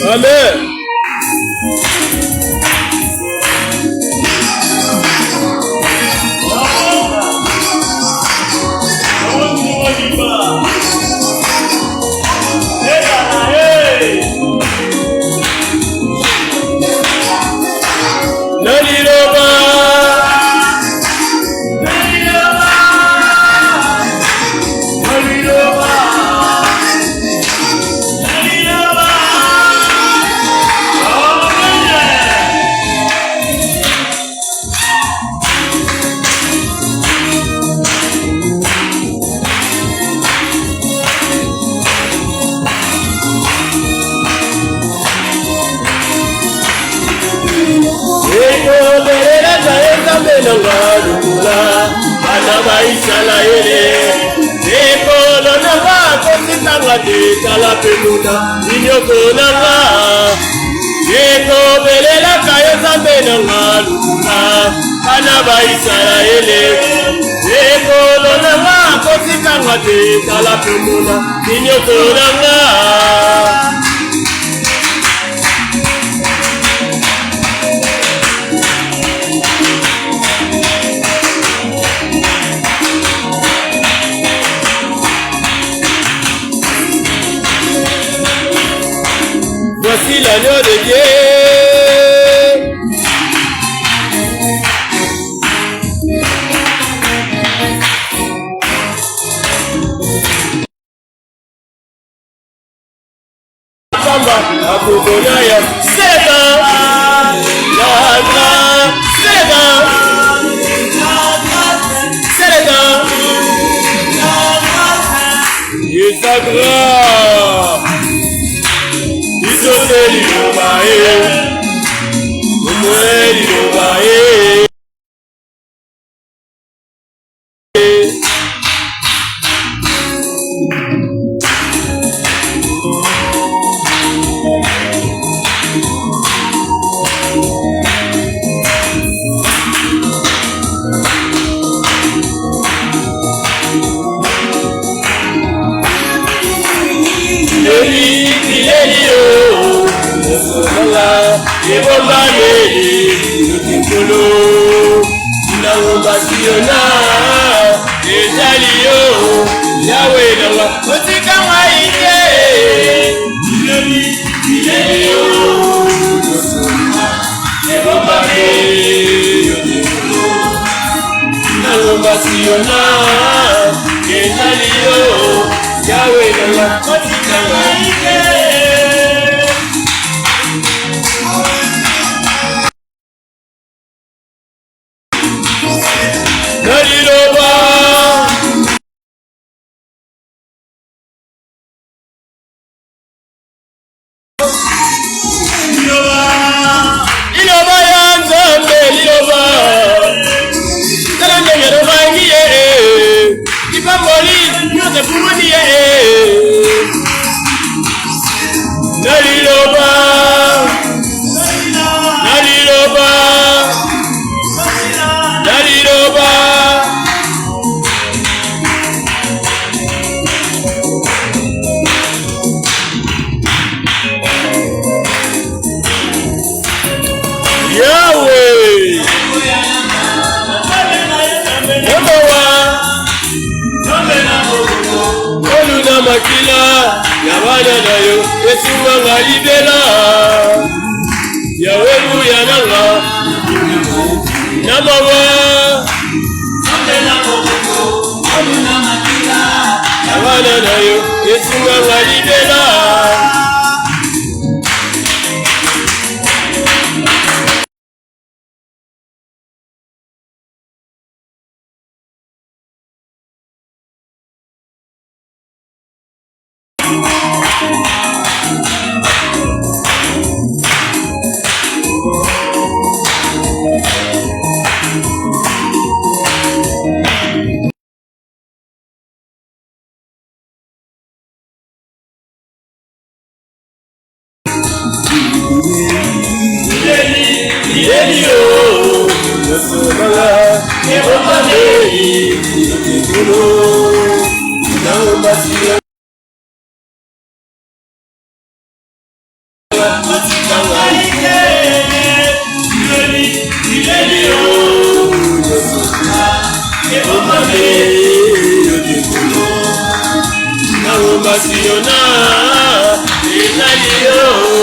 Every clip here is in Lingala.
Amen. Tala penuna inyoko nanga yeko belela kayo zambe nanga luna kana ba Israele yeko nanga kosikanga te tala penuna inyoko nanga Voici l'agneau de Dieu. Samba, Akokonaya, Sega, Yadra, Sega, Sega, Yesagra. Isoteli lobae, umweli lobae. Siona ezali yo Yahweh nanga otika mwaike bileli yo ebomame nalomba Siona ezali yo Yahweh nanga otika mwaike makila yabana nayo esuwa ngalibela Yahweh buyananga namawa yabana nayo esuwa ngalibela Siona ezali yo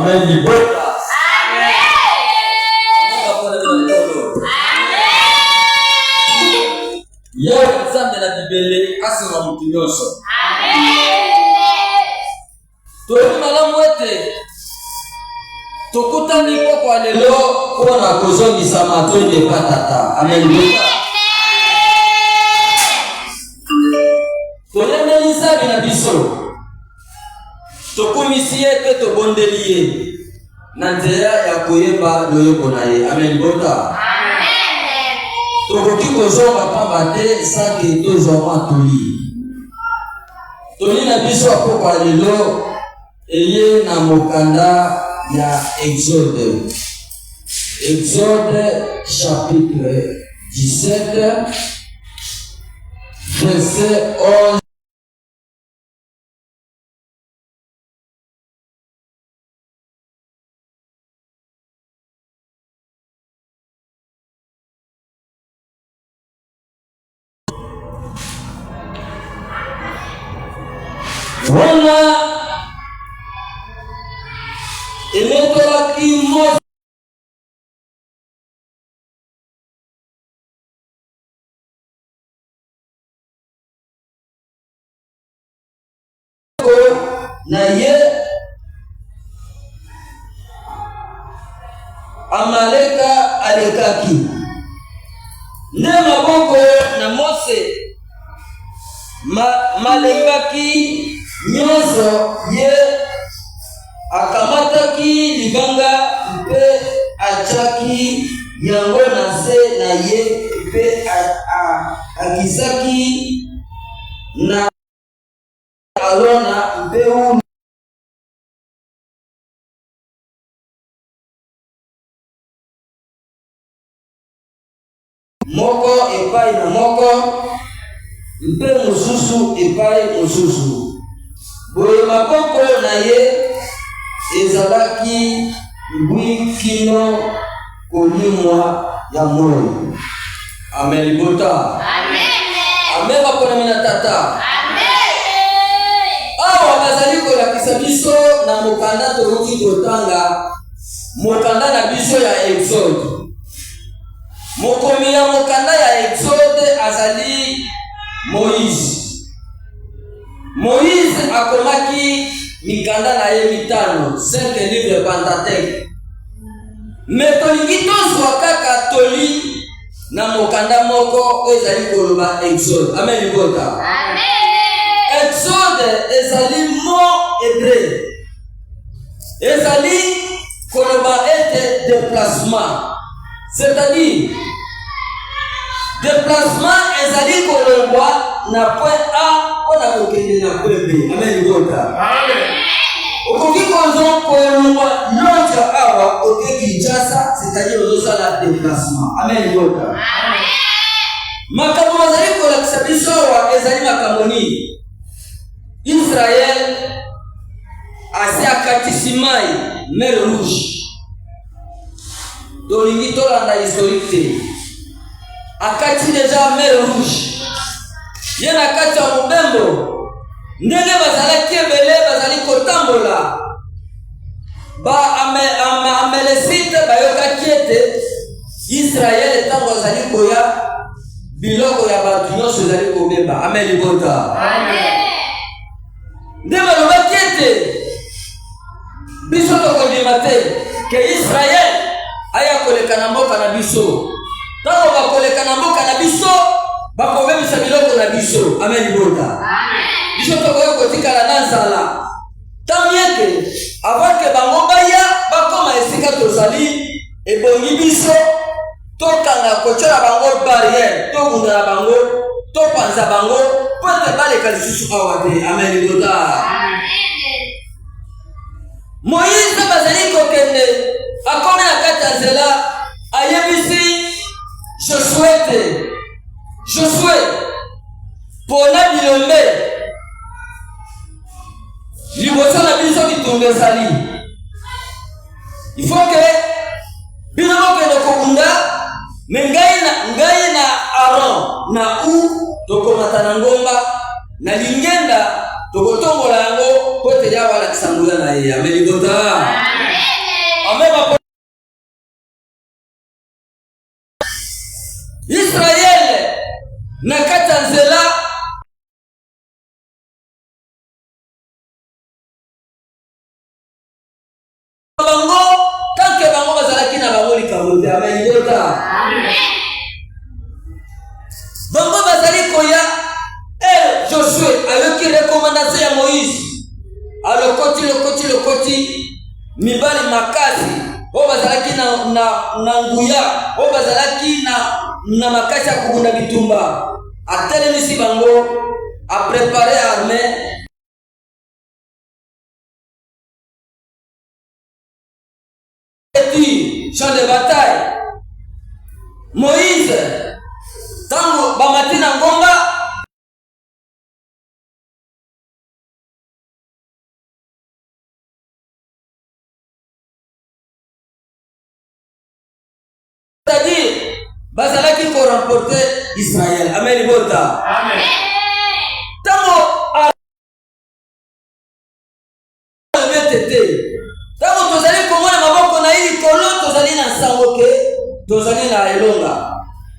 Amen libota. Yo nzambe na bibele asanga mutu nyonso. Toyebi malamu ete tokutani kwa lelo mpona kozongisa matondi epa tata. Amen libota. Toyembeli nzambe na biso, tokumisi ye mpe tobondeli ye na nzela ya koyeba loyoko na ye. Amen libota. Tokoki kozonga pamba te saki tozwa matuli. Toli na biso apoko ya lelo eye na mokanda ya Exode. Exode chapitre 17 verset 11. Wana emetolaki Mose na ye Amaleka alekaki nde maboko na Mose malembaki nyonso ye akamataki libanga mpe achaki yango na se na ye mpe akisaki na alona mpe moko epai na moko mpe mosusu epai mosusu. Boye maboko na ye ezalaki ngwi kino kolimwa ya moyo. Amen libota. Amen bakona mina tata. Awa bazali kolakisa biso na mokanda toruki kotanga mokanda na biso ya Exode. Mokomi ya mokanda ya Exode azali Moïse. Moïse akomaki mikanda na ye mitano, 5 livres Pentateuque. Mais tolingi tozwa kaka toli na mokanda moko ezali koloba Exode. Amen libota. Exode ezali mot hébreu. Ezali koloba ete déplacement. C'est-à-dire déplacement ezali kolongwa na point A ona kokende na point B. Amen libota. Okoki konzo kolongwa nyonso awa oke Kinshasa, c'est-à-dire ozosala déplacement. Amen libota. Makambo bazali kolakisa biso awa ezali makambo nini? Israël asi akatisi mai mer rouge. Tolingi tolanda historique te. Akati deja mer rouge. Yena kati ya mobembo. Ndenge bazalaki ebele bazali kotambola. Amelesite bayokaki ete Israël etango azali koya biloko ya bato nyonso ezali kobemba. Amen libota. Nde balobaki ete biso tokondima te ke Israël aya koleka na mboka na biso. Tango bakoleka na mboka na biso bakobebisa biloko na biso. Amen libota. Biso tokoki kotikala na nzala tamieke avant ke bango baya bakoma esika tozali ebongi biso tokanga kotyola bango barrière tokunda na bango topanza bango po ete baleka lisusu awa te. Amen libota. Moïse bazali kokende akomi na kati ya nzela ayebisi Josué pona bilombe liboso na biso bitumba ezali il faut que bino bokende kokunda me ngai na Aaron na tokomata na ngomba na lingenda tokotongola yango po ete ya wala kisangula na yeye amelibota. Amen. Israel na kata nzela bango tanke bango bazalaki na bango likambo amelibota. Bango bazali koya Josué ayoki recommandation ya Moïse lokoti mibali makasi o bazalaki na nguya o bazalaki na makasi ya kubunda bitumba atelemisi bango a préparer armée et champ de bataille. Moïse tango bamati na ngomba c'est-à-dire bazalaki ko remporter Israël. Amen bota. Amen. Tango tango tozali komona maboko na ili kolo tozali na sango ke tozali na elonga.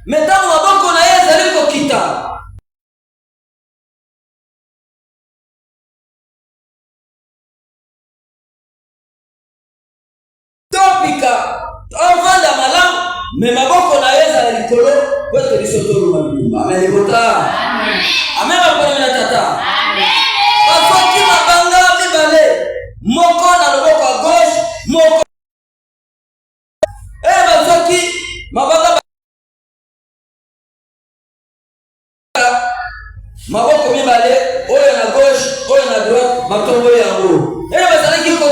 Mais tango maboko na ye zali kokita topika ovanda malamu mais maboko na ye zali likolo kweto lisotoluma bitumba. Amen bota. Amen. Amen bapona na tata. Amen. Bafoki mabanga mibale moko na loboko ya gauche moko bafoki mabanga maboko mibale oyo na gauche oyo na droite batombo yango bazalaki ko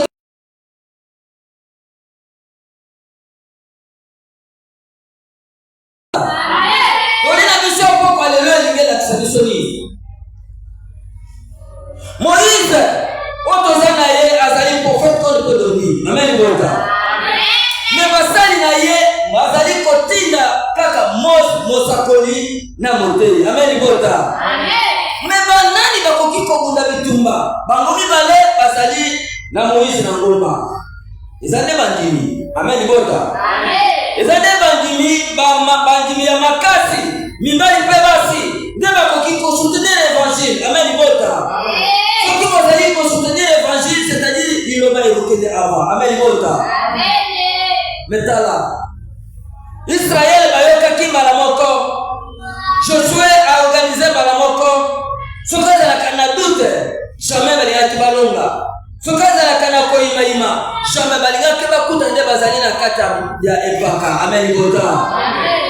Moïse otozana ye azali prophète contre Doni. Amen bota. Amen. Mais basali na ye bazali kotinda kaka mosakoli na moteli. Amen bota. Amen. Mais banani bakoki kobunda bitumba bango mibale basali na Moïse na ngomba ezande bandimi. Amen bota. Amen. Ezande bandimi bandimi ya makasi mibali pe basi nde bakoki soutenir l'évangile. Amen bota. Amen. Qui vous allez soutenir l'évangile, c'est-à-dire il va évoquer avant. Amen. Amen. Maintenant, Israël a eu malamoko. Josué a organisé malamoko. Ce que la Canada, jamais balinga kibalonga. Ce que la Canada koima, jamais balinga kibakuta nde bazali na kata ya epaka. Amen. Amen.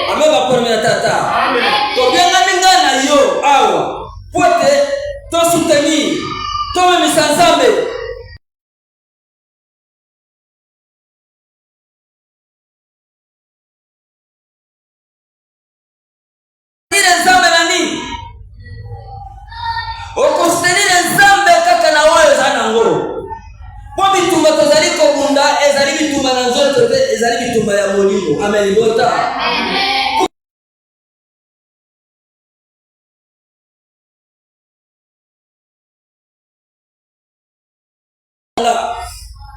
Amen. Ba première tata. Amen. To bien minga na yo awa. Pote to soutenir. Tome misanzambe ile nzambe nani okostenile nzambe kaka na oyo zana ngo po bitumba tozali kobunda ezali bitumba na nzoto te ezali bitumba ya molimo. Amen bota. Amen.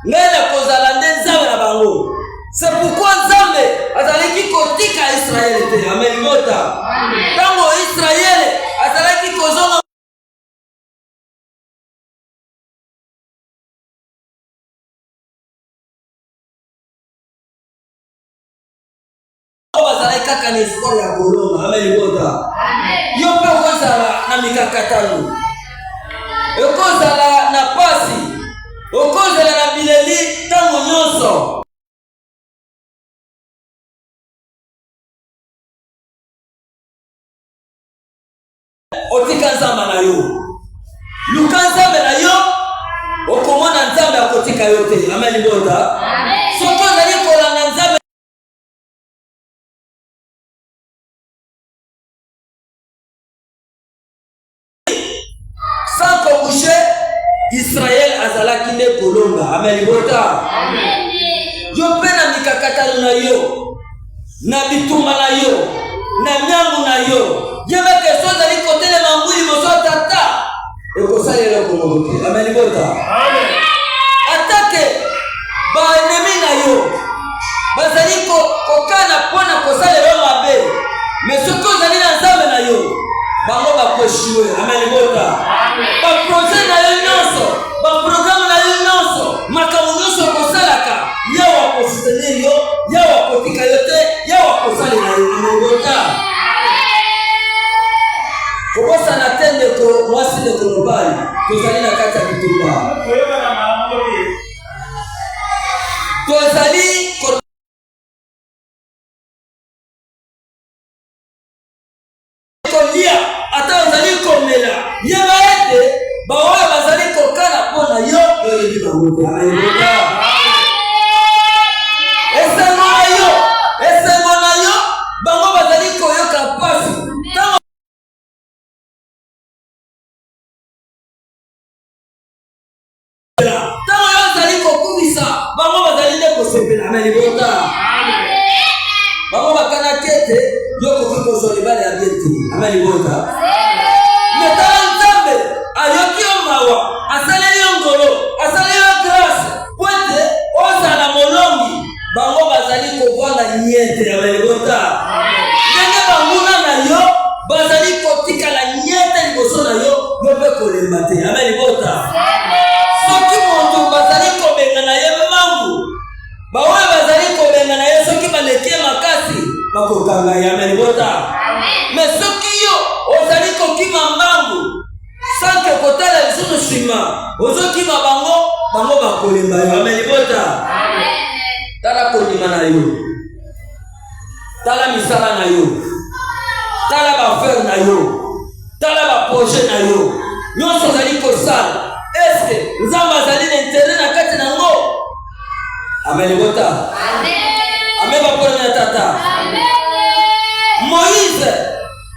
Ngena kozala nde nzambe na bango. C'est pourquoi nzambe azalaki kotika Israël te. Amen bota. Tango Israël azalaki kozonga bazalaki kaka na espoir ya kolonga. Amen bota. Amen. Yo pe kozala na mikakatano okozala na pasi okozala na bileli tango nyonso otika nzambe na yo luka nzambe na yo okomona nzambe akotika yo te. Amen bota. Amen. Soki ozali kolanda nzambe sans kobushe Israël azalaki nde kolonga. Amen bota. Amen. Yo pe na mikakatano na yo na bitumba na yo na nyangu na yo yebeke so zali kotele mambuli moso tata ekosalela komoboke. Amen bota. Amen. Atake ba ennemi na yo bazali kokana pona kosalela mabe. Mais soki ozali na nzambe na yo bango bakoeshiwe. Amen bota. Amen. Ba projet na yo nyonso, ba programme na yo nyonso, makambo nyonso kosalaka yawa kosoutenir yo, yawa kotika yo te, yawa kosalela yo. Amen bota. Kobosa na tende ko mwasi de kolobali tozali na kati ya bitumba tozali kolia ata ozali komela yeba ete baoyo bazali kokana mpona yo oyebi bango te. Ayekoka esengo na yo bango bazali koyoka mpasi tango yo ozali kokumisa bango bazali nde kosepela. Amen bota. Bango bakana kete yo koki kozwa libala ya bien te. Amen bota. Metala nzambe ayoki yo mawa asaleli yo ngolo asaleli yo grâce po ete ozala molongi bango bazali kovanda niete. Amen bota. Ndenge banguna na yo bazali kotikala niete liboso na yo yo mpe kolemba te. Amen bota. Soki moto bazali kobenga na ye mangu baoyo bazali kobenga na ye soki baleki makasi bakokanga ye. Amen bota. Mais soki yo ozali kokima mbangu sanke kotala lisusu nsima ozokima bango bakolemba yo. Amen bota. Tala kondima na yo, tala misala na yo, tala bafere na yo, tala baprojet na yo nyonso ozali kosala. Est-ce que nzambe azali na intérêt na kati na ngo? Amen bota. Amen bapona na tata. Moïse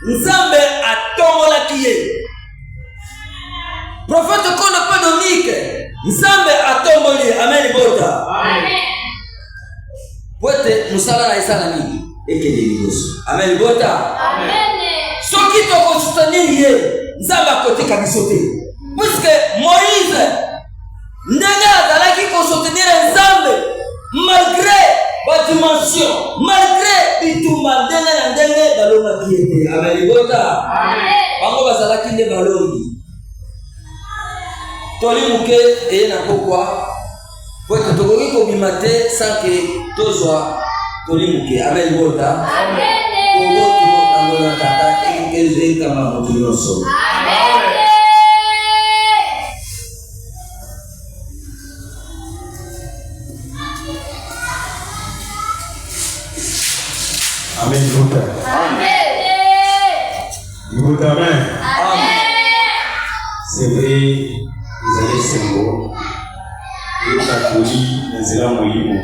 nzambe atomolaki ye. Prophète kono pe Dominique nzambe atomoli. Amen bota. Poete musala na isala nini ekende liboso. Amen bota. Soki tokosoutenir ye nzambe akotika biso te. Puisque Moïse ndenge azalaki kosoutenir nzambe malgré ba dimension, malgré bitumba ndenge na ndenge balongaki ye te. Amen bota. Bango bazalaki nde balongi toli muke eye na pokwa po ete tokoki kobima te sanke tozwa toli muke. Amen bota. Kobotu angola tata ezekama motu nyonso. Amen bota. Amen. C'est vrai, ils allaient s'aimer. Et Toli, Nazira Moïmo.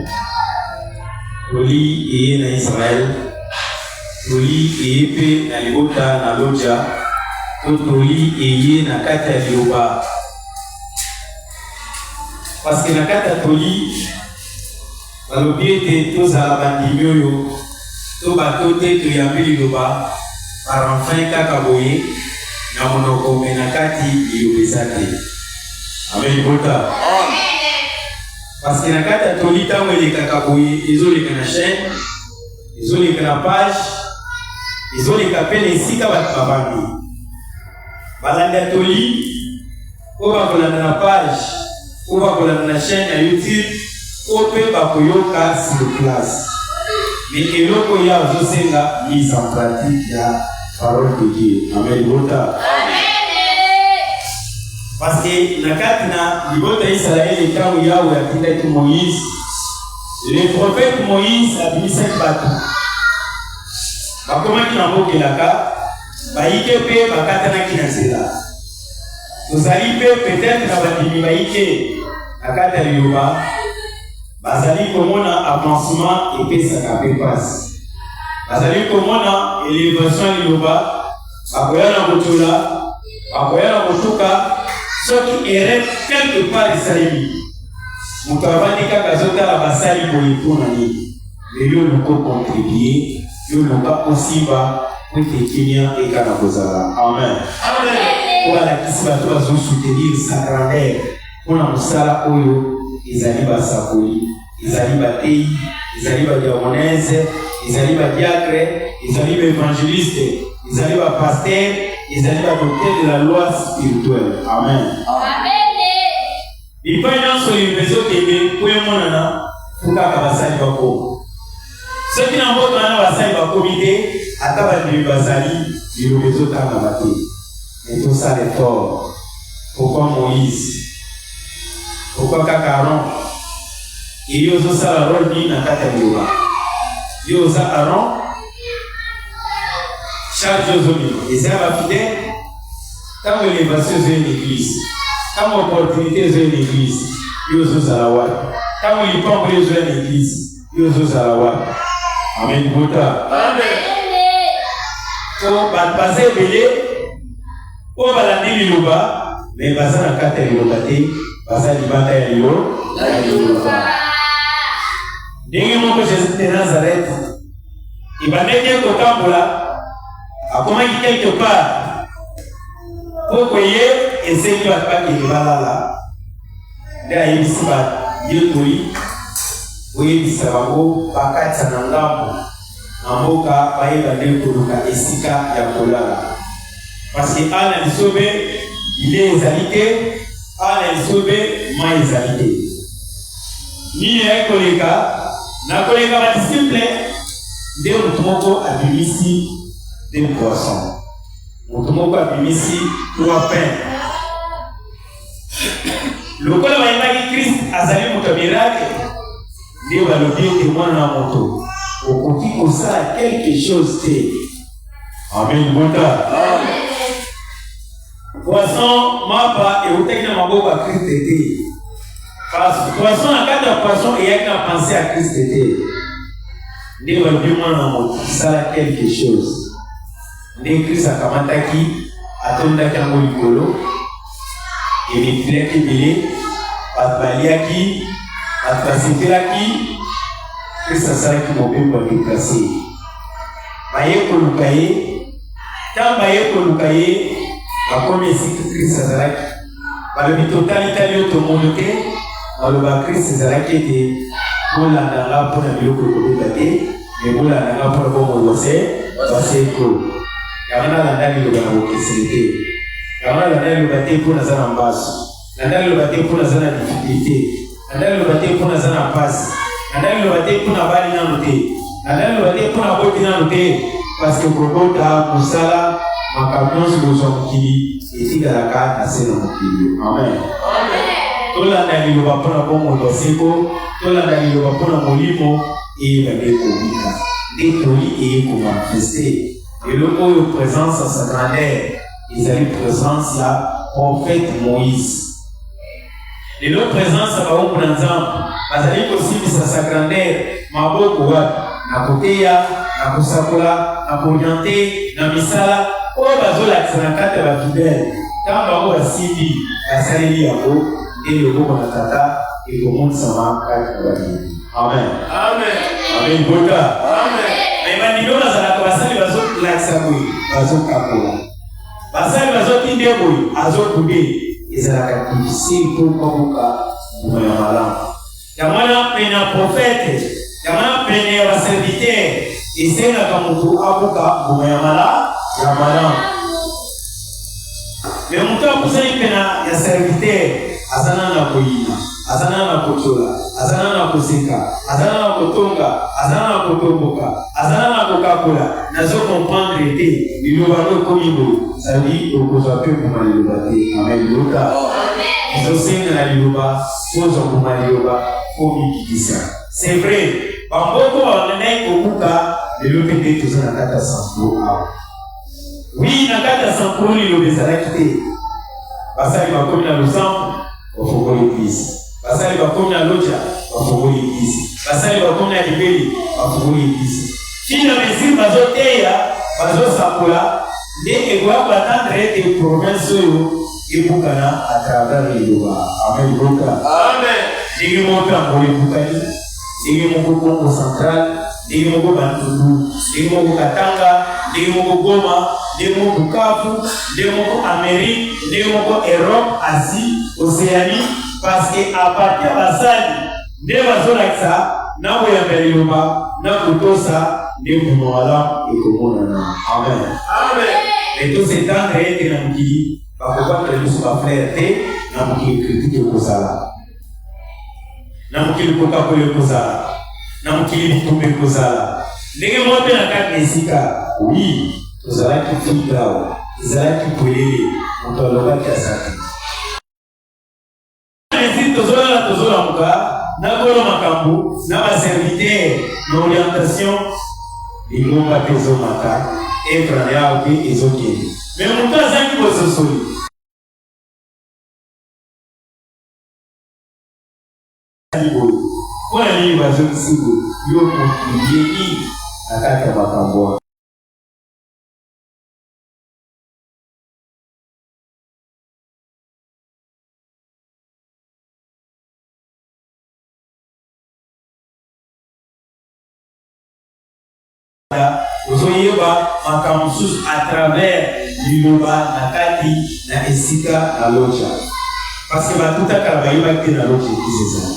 Toli et na Israël. Toli et Epe na Libota na Loja. Toli et na Kata Lioba. Parce que na Kata Toli, dans le pied de tous à la bandimio, to bato te to yambili loba par enfin kaka boye na monoko menakati yobesate. Amen bota. Parce que na kata tolita mwele kaka boye ezoleka na chaîne, ezoleka na page, ezoleka pele sika batabandi balanda toli ko bakolanda na page ko bakolanda na chaîne ya YouTube ko pe bakoyoka sur place. Mais eloko ya ozosenga mise en pratique ya parole de Dieu. Amen bota. Parce que na kati na libota Israël etango yawe atindaki Moïse, le prophète Moïse abimisaki bato bakomaki na mbokelaka bayike mpe bakatanaki na nzela. Tozali mpe peut-être na bandimi bayike na kati ya liloba bazali komona avancement epesaka mpe pasi. Bazali komona élévation liloba bakoya na kotola bakoya na kotuka soki erreur quelque part esalemi moto avandi kaka azotala basali boye mpona nini. Mais yo luka contribue, yo luka osimba po ete kimia ekana kozala. Amen. pour la kisi bato bazo soutenir sa grandeur pour la musala oyo ezali basakoli ezali batei ezali ba diakonese ezali ba diacre ezali ba évangéliste ezali ba pasteur ezali ba docteur de la loi spirituelle. Amen. Bipai nyonso libezo kende koyo monana fukaka basali bako soki na mboka wana basali bakomi te ata bandimi bazali libezo tanga bate et tout ça est fort. Pourquoi Moïse? Pourquoi Aaron? Et yo zo sala rôle ni na kata liba yo za Aaron charge aux et ça va fidèle quand l'élévation est une église, quand l'opportunité est une église, yo zo sala wa quand il pompe est une église yo zo sala wa. Amen. Bota amen. Ko ba passer belé o balandi liloba mais baza na kata liloba te baza libanda ya liloba. Ndenge moko Jésus de Nazareth ibandeke kotambola akomaki quelque part pour koye eseki bataki libalala nde ayebisi bayekoli oyebisa bango bakatisa na ngambo na mboka bayeba nde koluka esika ya kolala parce que ana lisobe ile ezali te ana lisobe ma ezali te nini ekoleka na koleka badisciple nde moto moko abimisi de poisson moto moko abimisi 3 pains lokola bayembaki Christ azali moto miracle nde balobi ete mwana na moto okoki kosala quelque chose te. Amen. Bota poisson mapa eutaki na maboko ya Christ te parce que poisson na kati ya poisson eyaki na pensé à Christ te nde balobi mwana na moto sala quelque chose nde Christ akamataki atondaki yango likolo emipilaki ebele bato baliaki bato basepelaki Christ asalaki mobembo adeplase baye koluka ye ntango baye koluka ye bakomi esika Christ azalaki balobi totalitali yo tomondo te baloba Christ ezalaki ete bolandanga mpona biloko ekobeba te me bolandanga mpona bomoi baseko yango nalanda liloba na bokeseli te yango nalanda liloba te mpo naza na mbaso nalanda liloba te mpo naza na difficulté nalanda liloba te mpo naza na pasi nalanda liloba te mpo na bali nano te nalanda liloba te mpo na boti nano te parce que kobota kosala makambo nyonso kozwa mokili etikalaka na se na mokili. Amen. Tolanda liloba mpona bomoi baseko tolanda liloba mpona molimo eyeba nde kobika nde toli eye komanifeste eloko oyo présence ya sa grandeur ezali présence ya prophète Moïse. Lelo présence ya baongo na Nzambe bazali kosimbisa sa grandeur maboko wapi na koteya na kosakola na kooriente na misala oyo bazolakisa na kati ya bafidele ntango bango basimbi basaleli yango nde loboko na tata ekomonisama kati na balimi. Amen. Amen. Amen. Bota amen. Mais bandimio bazalaka basali bazolakisa boye bazokakola basali bazotinde boye azokude ezalaka difficile mpo kokoka mbuma ya malamu yamwana pene ya profete yamwana pene ya baserviteur esengaka moto akoka mbuma ya malamu me moto akusani pena ya serviteur azana na koyina azana na kotola azana na koseka azana na kotonga azana na kotomboka azana na kokakola nazo comprendre te liloba no komibo sali okozwa pe mbuma liloba te. Amen. Bota ezosenga na liloba kozwa mbuma liloba komikikisa c'est vrai bamboko bananai kokuka lelo mpe nde toza na kati ya sankolo awa wi na kati ya sankolo liloba ezalaki te basali bakomi na losambo bafongoli eglise basali bakomi na loja bafongoli eglise basali bakomi na libeli bafongoli eglise fina mesiri bazoteya bazosakola nde ekoya koatendre ete province oyo ebukana à travers liloba. Amen. Bota amen. Ndenge moko yango ebukani ndenge moko Congo central ndenge moko Bandundu ndenge moko Katanga ndenge moko Goma nde moko Bukavu, nde moko Amérique, nde moko Europe, Asie, Océanie, parce que à partir basali nde bazolakisa na boyamba liloba na kotosa nde mono wala ekomonana. Amen. Amen. Et tout cet temps ete na mokili bakobakela biso bafrère te na mokili critique ekozala, na mokili kokakola ekozala, na mokili bitumba ekozala. Ndenge moko mpe na kati na esika oui tozalaki filao ezalaki polele moto alobaki asaki ainsi tozolamuka na kolo makambo na baserviteur na orientation lingomba mpe ezomaka efrane yao mpe ezokende me moto azangi bososoli mpona nini bazokisi boye yo moto yeni na kati ya makambo ozoyeba makambo mosusu à travers liloba na kati na esika na loja parce que batutakala bayebaki te na loja ekisezala.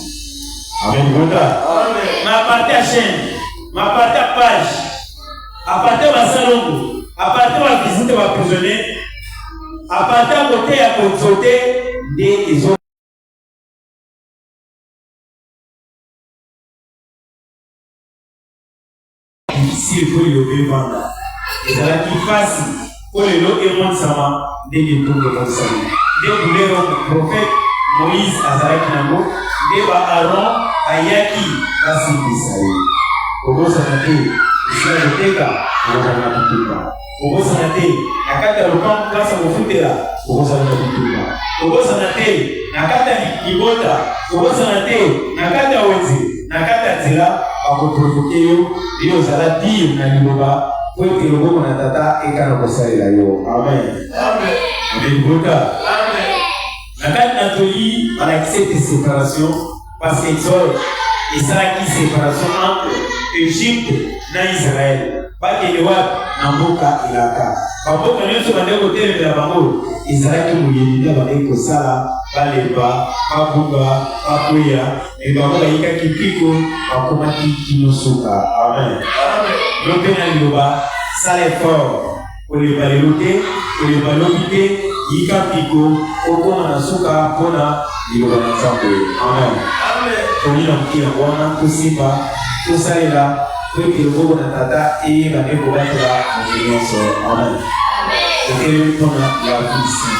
Amen. Amen. Ma partie à chaîne, ma partie à page, à partir à salon, à partir à visite à prisonnier, à partir à côté à consulter des autres. Difficile pour le vendre. Et ça qui fasse pour le lot et monde sama des détours de conseil. Des couleurs du prophète Moïse Azaraki Nango, des Aaron Ayaki Asibisa. Ogo sanate, Israël Teka, Ogo sanate, Ogo sanate, Nakata Lukamp Kasa Mufutera, Ogo sanate, Ogo sanate, Nakata Ibota, Ogo sanate, Nakata Wenzi, Nakata Zila, Akoprovokeyo, Dio Zalati, Naniboba, Poete Lobo Natata, Ekana Kosai Layo. Amen. Amen. Amen. Amen. Nakata Natoli, on accepte cette séparation parce que Exode, et ça qui séparation entre Égypte et Israël. Pas que le wap Namboka et Laka. Bamboka nyonso bande côté de la bango. Israël qui mouillé de bande ko sala, baleba, babuga, bakuya, et bango yika kipiko, bakomaki kinosuka. Amen. Amen. L'opéra liloba, ça l'effort. Pour les baloter, pour les balobiter, yika piko, okoma nasuka pona liloba nzambe. Amen. Amen. Tolina mkia wana kusipa kusaila kweke lobo na tata e baneko batela mwenyeso. Amen. Amen. Tona la visi.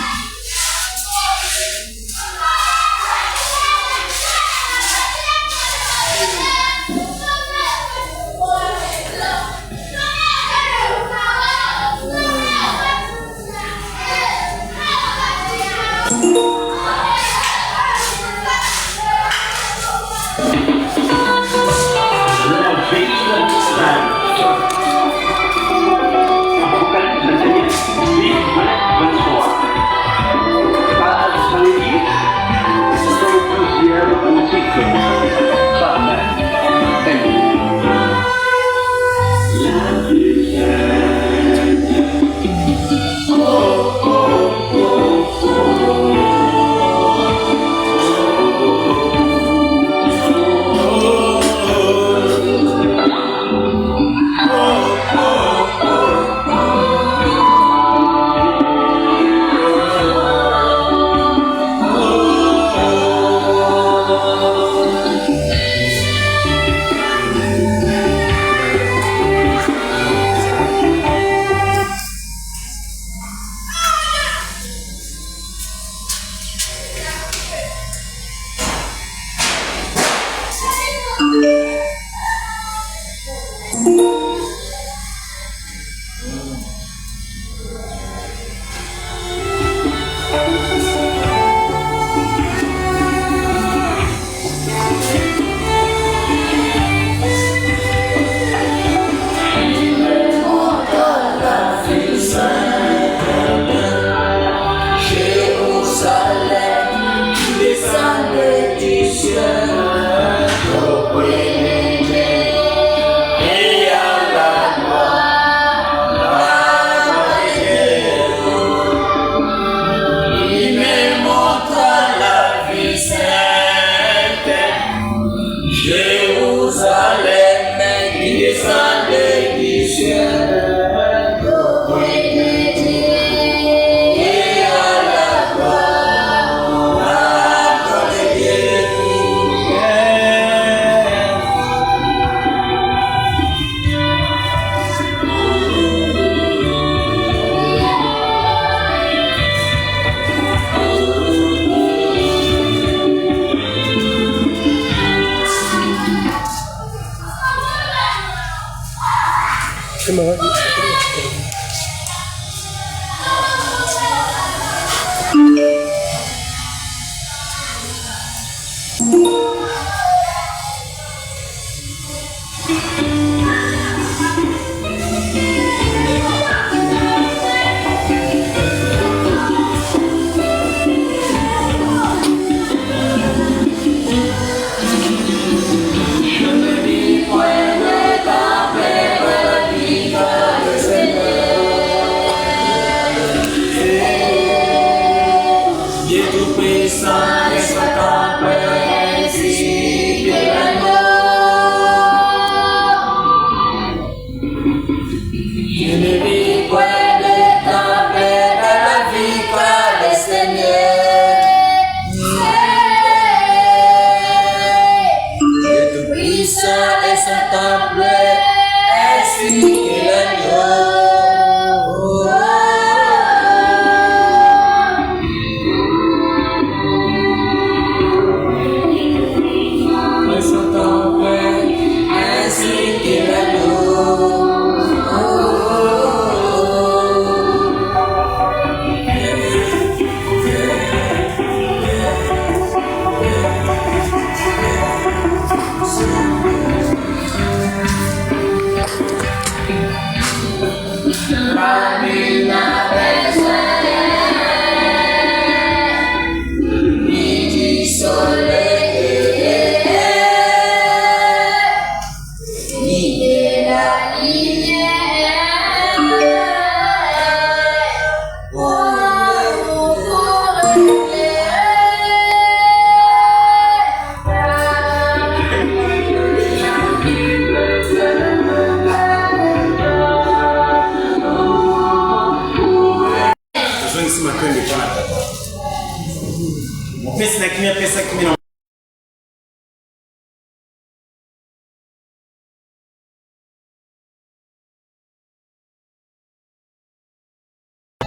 Pesa kimi na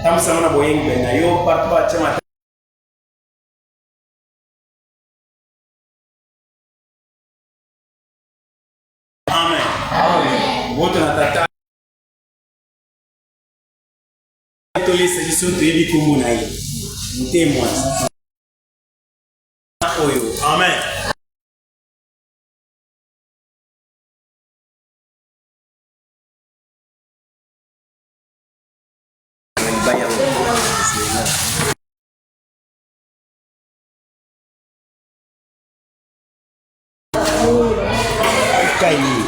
tamsa mana boyeng be na yo patwa chama. Amen. Amen. Wote na tata tolisa jisoto yebi kumuna yi mutemwa oyo. Amen. Kaini